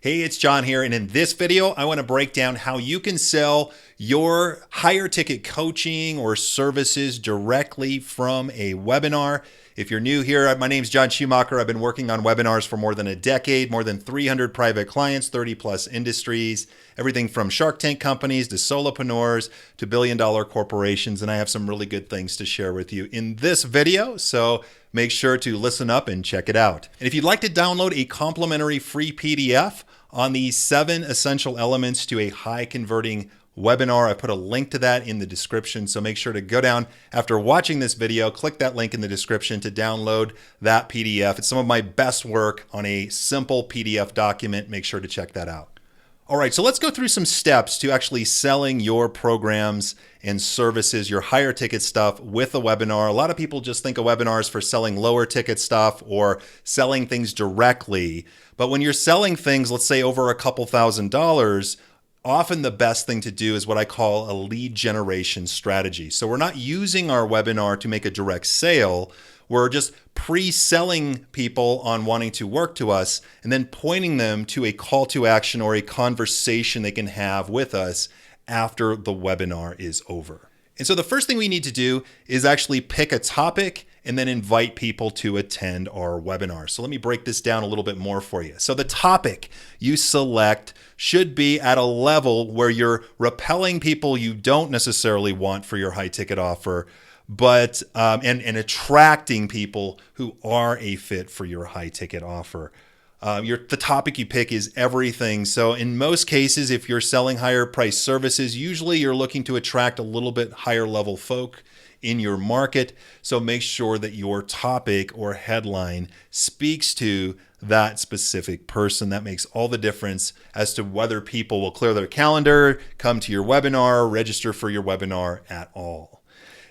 Hey, it's John here, and in this video, I want to break down how you can sell your higher ticket coaching or services directly from a webinar. If you're new here, my name is John Schumacher. I've been working on webinars for more than a decade, more than 300 private clients, 30 plus industries, everything from Shark Tank companies to solopreneurs to billion-dollar corporations, and I have some really good things to share with you in this video. So make sure to listen up and check it out. And if you'd like to download a complimentary free PDF on the 7 essential elements to a high converting webinar, I put a link to that in the description. So make sure to go down after watching this video, click that link in the description to download that PDF. It's some of my best work on a simple PDF document. Make sure to check that out. All right, so let's go through some steps to actually selling your programs and services, your higher ticket stuff with a webinar. A lot of people just think of webinars for selling lower ticket stuff or selling things directly. But when you're selling things, let's say over a couple $1,000s, often the best thing to do is what I call a lead generation strategy. So we're not using our webinar to make a direct sale. We're just pre-selling people on wanting to work to us and then pointing them to a call to action or a conversation they can have with us after the webinar is over. And so the first thing we need to do is actually pick a topic and then invite people to attend our webinar. So let me break this down a little bit more for you. So the topic you select should be at a level where you're repelling people you don't necessarily want for your high ticket offer, but and attracting people who are a fit for your high ticket offer. The topic you pick is everything. So in most cases, if you're selling higher price services, usually you're looking to attract a little bit higher level folk in your market. So make sure that your topic or headline speaks to that specific person. That makes all the difference as to whether people will clear their calendar, come to your webinar, register for your webinar at all.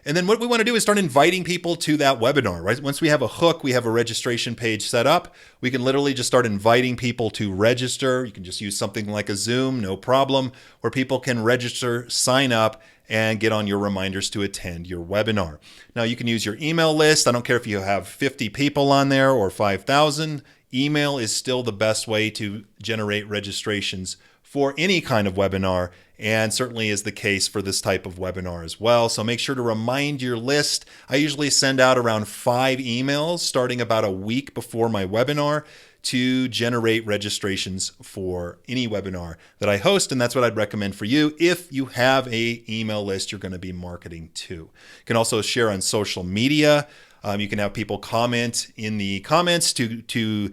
And then what we want to do is start inviting people to that webinar, right? Once we have a hook, we have a registration page set up, we can literally just start inviting people to register. You can just use something like a Zoom, no problem, where people can register, sign up, and get on your reminders to attend your webinar. Now you can use your email list. I don't care if you have 50 people on there or 5,000. Email is still the best way to generate registrations for any kind of webinar, and certainly is the case for this type of webinar as well. So make sure to remind your list. I usually send out around 5 emails starting about a week before my webinar to generate registrations for any webinar that I host, and that's what I'd recommend for you if you have an email list you're going to be marketing to. You can also share on social media. You can have people comment in the comments to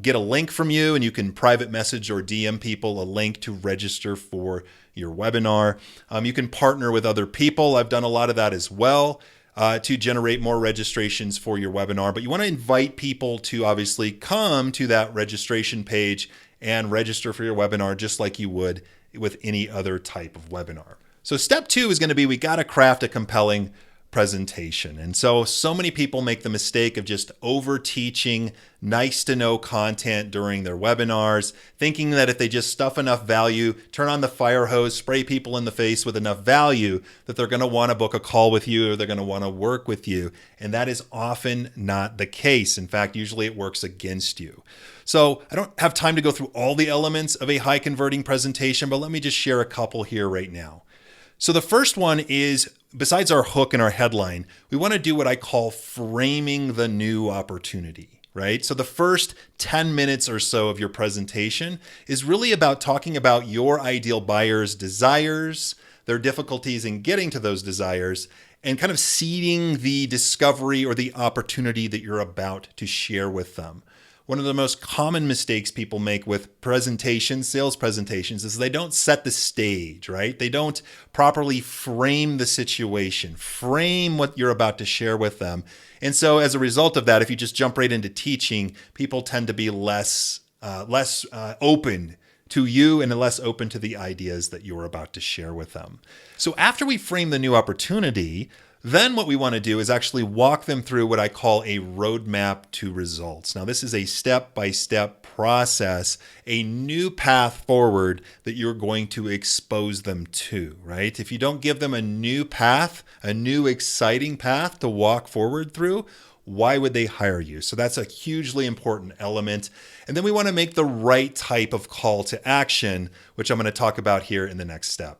get a link from you, and you can private message or DM people a link to register for your webinar. You can partner with other people. I've done a lot of that as well to generate more registrations for your webinar. But you want to invite people to obviously come to that registration page and register for your webinar just like you would with any other type of webinar. So step 2 is going to be we got to craft a compelling presentation. And so many people make the mistake of just over teaching nice to know content during their webinars, thinking that if they just stuff enough value, turn on the fire hose, spray people in the face with enough value, that they're going to want to book a call with you or they're going to want to work with you. And that is often not the case. In fact, usually it works against you. So I don't have time to go through all the elements of a high converting presentation, but let me just share a couple here right now. So the first one is, besides our hook and our headline, we want to do what I call framing the new opportunity, right? So the first 10 minutes or so of your presentation is really about talking about your ideal buyer's desires, their difficulties in getting to those desires, and kind of seeding the discovery or the opportunity that you're about to share with them. One of the most common mistakes people make with presentations, sales presentations, is they don't set the stage, right? They don't properly frame the situation, frame what you're about to share with them. And so as a result of that, if you just jump right into teaching, people tend to be less open to you and less open to the ideas that you're about to share with them. So after we frame the new opportunity, then what we want to do is actually walk them through what I call a roadmap to results. Now, this is a step-by-step process, a new path forward that you're going to expose them to, right? If you don't give them a new path, a new exciting path to walk forward through, Why would they hire you? So that's a hugely important element. And then we want to make the right type of call to action, which I'm going to talk about here in the next step.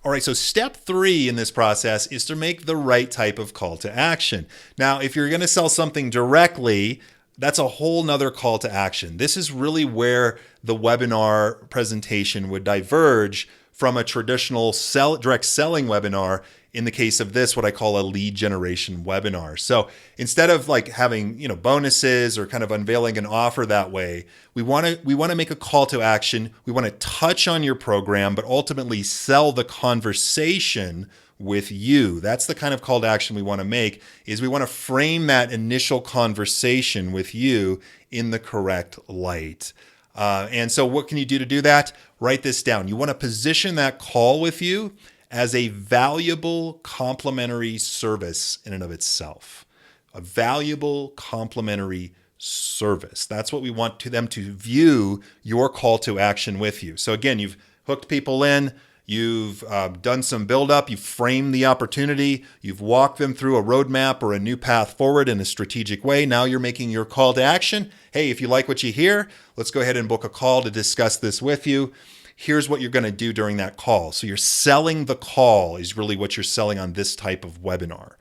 All right, so step 3 in this process is to make the right type of call to action. Now, if you're going to sell something directly, that's a whole nother call to action. This is really where the webinar presentation would diverge from a traditional direct selling webinar. In the case of this, what I call a lead generation webinar. So instead of like having, bonuses or kind of unveiling an offer that way, we want to make a call to action. We want to touch on your program, but ultimately sell the conversation with you. That's the kind of call to action we want to make, is we want to frame that initial conversation with you in the correct light. And so what can you do to do that? Write this down. You want to position that call with you as a valuable complementary service in and of itself. A valuable complementary service. That's what we want them to view your call to action with you. So again, you've hooked people in, you've done some build-up, you've framed the opportunity, you've walked them through a roadmap or a new path forward in a strategic way. Now you're making your call to action. Hey, if you like what you hear, let's go ahead and book a call to discuss this with you. Here's what you're going to do during that call. So you're selling the call is really what you're selling on this type of webinar.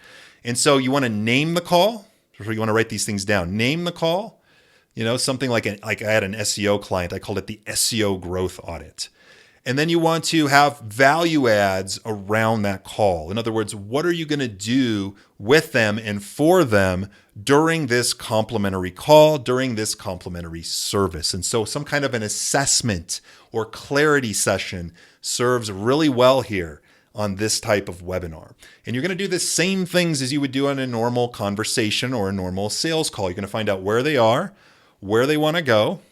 And so you want to name the call. So you want to write these things down. Name the call. Something like I had an SEO client. I called it the SEO growth audit. And then you want to have value adds around that call. In other words, what are you going to do with them and for them during this complimentary call, during this complimentary service? And so some kind of an assessment or clarity session serves really well here on this type of webinar. And you're going to do the same things as you would do on a normal conversation or a normal sales call. You're going to find out where they are, where they want to go,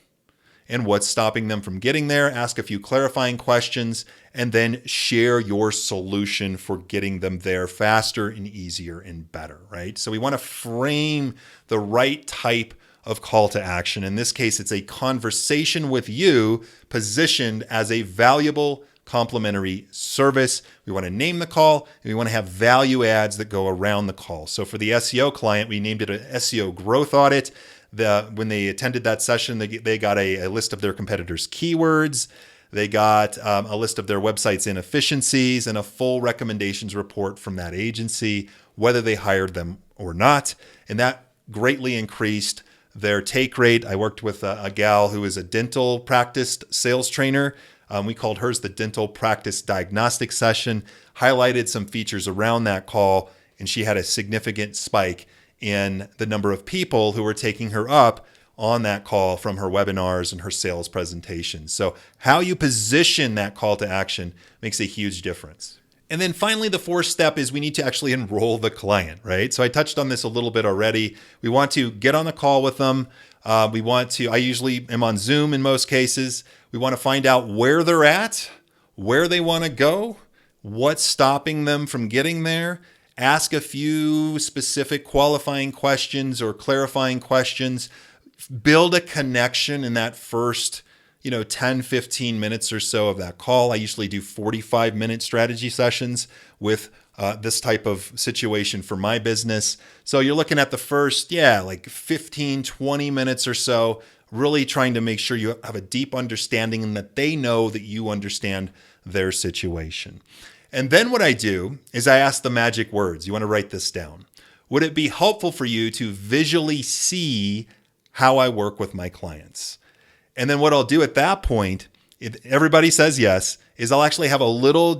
and what's stopping them from getting there, ask a few clarifying questions, and then share your solution for getting them there faster and easier and better, right? So we want to frame the right type of call to action. In this case, it's a conversation with you positioned as a valuable complementary service. We want to name the call, and we want to have value adds that go around the call. So for the SEO client, we named it an SEO growth audit. When they attended that session, they got a list of their competitors' keywords. They got a list of their website's inefficiencies and a full recommendations report from that agency, whether they hired them or not. And that greatly increased their take rate. I worked with a gal who is a dental practice sales trainer. We called hers the dental practice diagnostic session, highlighted some features around that call, and she had a significant spike in the number of people who were taking her up on that call from her webinars and her sales presentations. So how you position that call to action makes a huge difference. And then finally, the fourth step is we need to actually enroll the client, right? So I touched on this a little bit already. We want to get on the call with them. I usually am on Zoom in most cases. We want to find out where they're at, where they want to go, what's stopping them from getting there. Ask a few specific qualifying questions or clarifying questions. Build a connection in that first, 10, 15 minutes or so of that call. I usually do 45-minute strategy sessions with this type of situation for my business. So you're looking at the first, 15, 20 minutes or so, really trying to make sure you have a deep understanding and that they know that you understand their situation. And then what I do is I ask the magic words. You want to write this down. Would it be helpful for you to visually see how I work with my clients? And then what I'll do at that point, if everybody says yes, is I'll actually have a little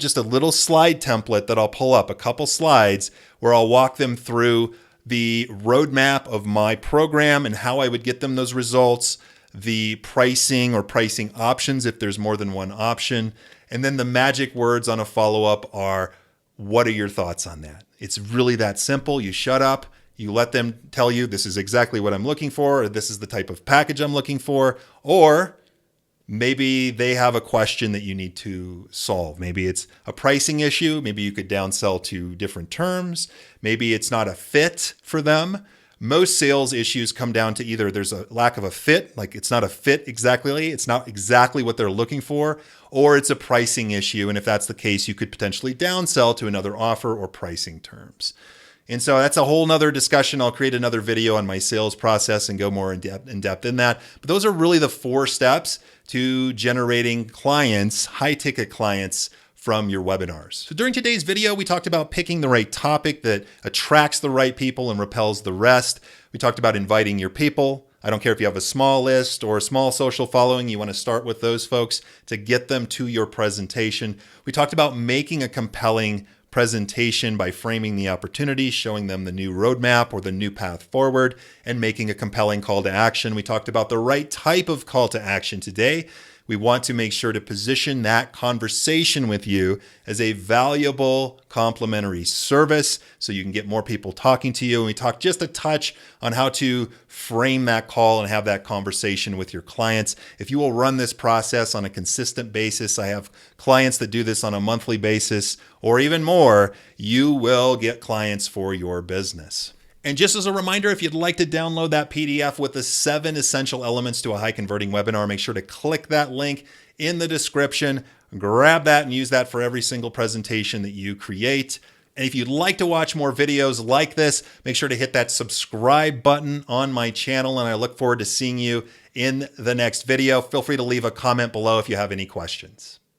slide template that I'll pull up, a couple slides where I'll walk them through the roadmap of my program and how I would get them those results, the pricing or pricing options if there's more than one option. And then the magic words on a follow-up are, what are your thoughts on that? It's really that simple. You shut up. You let them tell you this is exactly what I'm looking for, or this is the type of package I'm looking for, or maybe they have a question that you need to solve. Maybe it's a pricing issue. Maybe you could downsell to different terms. Maybe it's not a fit for them. Most sales issues come down to either there's a lack of a fit, like it's not a fit exactly, it's not exactly what they're looking for, or it's a pricing issue. And if that's the case, you could potentially downsell to another offer or pricing terms. And so that's a whole nother discussion. I'll create another video on my sales process and go more in depth in that. But those are really the 4 steps to generating clients, high ticket clients from your webinars. So during today's video, we talked about picking the right topic that attracts the right people and repels the rest. We talked about inviting your people. I don't care if you have a small list or a small social following, you want to start with those folks to get them to your presentation. We talked about making a compelling presentation by framing the opportunity, showing them the new roadmap or the new path forward, and making a compelling call to action. We talked about the right type of call to action today. We want to make sure to position that conversation with you as a valuable complimentary service so you can get more people talking to you. And we talked just a touch on how to frame that call and have that conversation with your clients. If you will run this process on a consistent basis, I have clients that do this on a monthly basis or even more, you will get clients for your business. And just as a reminder, if you'd like to download that PDF with the 7 essential elements to a high converting webinar, make sure to click that link in the description, grab that and use that for every single presentation that you create. And if you'd like to watch more videos like this, make sure to hit that subscribe button on my channel. And I look forward to seeing you in the next video. Feel free to leave a comment below if you have any questions.